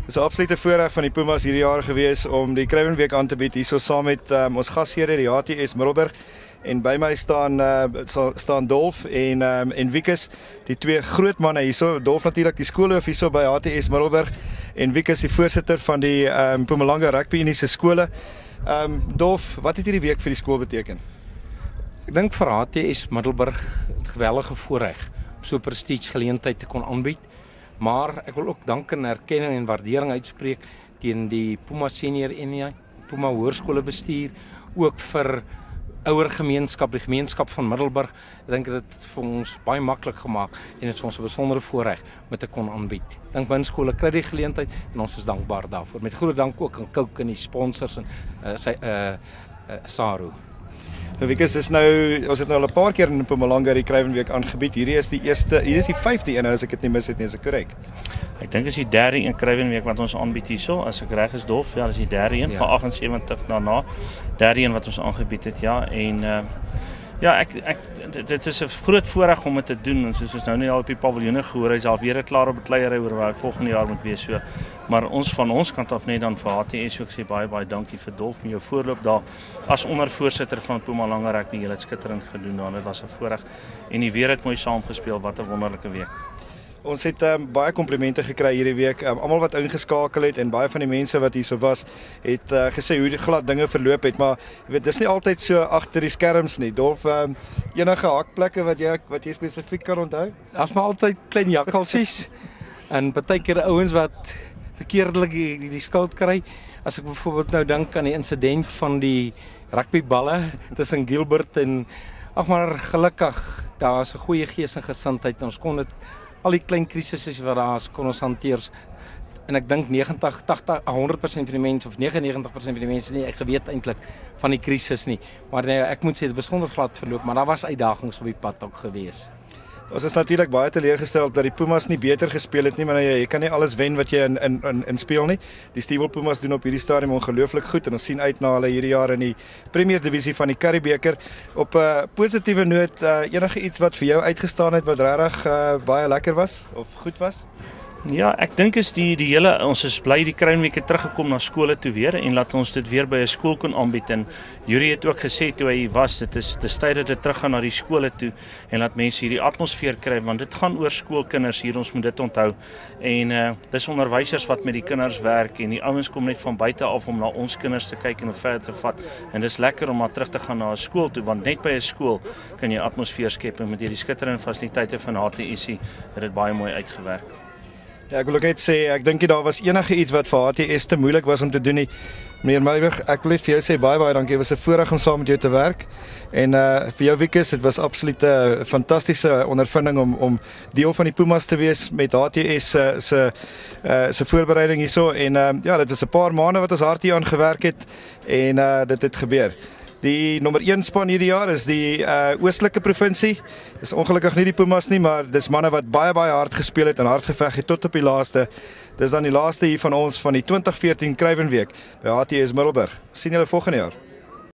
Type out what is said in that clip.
Dit is 'n absolute voorreg van die Pumas hierdie jaar gewees om die Kruiwenweek aan te bied hierso saam met ons gasheer die HTS Middelburg. En by my staan Dolf en Wikus, die twee groot manne hierso. Dolf natuurlik die skoolhoof hierso by HTS Middelburg en Wikus die voorsitter van die Mpumalanga Rugby Unie se skole. Dolf, wat het hierdie week vir die skool beteken? Ek dink vir HTS Middelburg 'n geweldige voorreg om so 'n prestige geleentheid te kon aanbied. Maar ek wil ook dank en erkenning en waardering uitspreek teen die Puma Senior Eenheid, Puma Hoërskolebestuur, ook vir ouer gemeenskap, die gemeenskap van Middelburg. Ek dink dit het vir ons baie maklik gemaak en dit is vir ons 'n besondere voorreg om te kon aanbied. Ek dink min skole kry die geleentheid en ons is dankbaar daarvoor. Met groot dank ook aan Coke en die sponsors en Saru. Wikus, ons het nou al 'n paar keer in Mpumalanga die Kruiwenweek aangebied. Hierdie is die 5de een, as ek dit nie mis het nie, is dit korrek? Ek dink is die derde een Kruiwenweek wat ons aanbied hierso, as ek reg is Dolf, ja, dis die derde een van 78 daarna. Derde een wat ons aangebied het, ja, en dit is 'n groot voorreg om dit te doen. En soos ons nou net al op die paviljoene gehoor het, is alweer 'n klare bekleierery oor waar volgende jaar moet wees. So, maar van ons kant af net dan vir HTS ook sê baie dankie vir Dolf met jou voorloop daar as ondervoorsitter van Mpumalanga Rugby. Jy het skitterend gedoen daar. Dit was 'n voorreg en die weer het mooi saamgespeel. Wat 'n wonderlike week. Ons het baie komplimente gekry hierdie week. Almal wat ingeskakel het en baie van die mense wat hierso was, het gesê hoe die glad dinge verloop het, maar jy weet, dis nie altyd so agter die skerms nie. Dolf, enige hakplekke wat jy spesifiek kan onthou? Daar's maar altyd klein jakkalsies en partykeer ouens wat verkeerdelik die skuld kry. As ek byvoorbeeld nou dink aan die insident van die rugbyballe tussen Gilbert en maar gelukkig, daar is 'n goeie gees en gesindheid en ons kon dit al die klein krisisse wat daar is, kon ons hanteer. En ek dink 100% van die mense of 99% van die mense nie geweet eintlik van die krisis nie. Maar nee, ek moet sê dit besonder glad verloop, maar daar was uitdagings op die pad ook gewees. Ons is natuurlik baie teleurgestel dat die Pumas nie beter gespeel het nie, maar jy kan nie alles wen wat jy in speel nie. Die Stewel Pumas doen op hierdie stadium ongelooflik goed en ons sien uit na hulle hierdie jaar in die Premier Divisie van die Currie-beker. Op 'n positiewe noot, enige iets wat vir jou uitgestaan het wat regtig baie lekker was of goed was? Ja, ek dink is ons is bly die Kruiwenweek het teruggekom na skole toe weer en laat ons dit weer by 'n skool kon aanbied. En Yuri het ook gesê toe hy was, dit is tyd dat dit teruggaan na die skole toe en laat mense hierdie atmosfeer kry, want dit gaan oor skoolkinders hier, ons moet dit onthou. En dis onderwysers wat met die kinders werk en die ouens kom net van buite af om na ons kinders te kyk en verder te vat. En dis lekker om maar terug te gaan na 'n skool toe, want net by 'n skool kan jy atmosfeer skep en met hierdie skitterende fasiliteite van HTS het dit baie mooi uitgewerk. Ja, ek wil ook net sê, ek dink daar was enige iets wat vir HTS te moeilik was om te doen nie. Meneer Meiberg, ek wil net vir jou sê baie dankie. Dit was 'n voorreg om saam met jou te werk. En vir jou Wikus, dit was absoluut 'n fantastiese ondervinding om deel van die Pumas te wees met HTS se voorbereiding hierso. En dit was 'n paar maande wat ons hard hier aan gewerk het en dit het gebeur. Die nommer 1 span hierdie jaar is die Oostelike Provinsie. Dis ongelukkig nie die Pumas nie, maar dis manne wat baie hard gespeel het en hard geveg het tot op die laaste. Dis dan die laaste hier van ons van die 2014 Kruiwenweek by HTS Middelburg. Sien julle volgende jaar.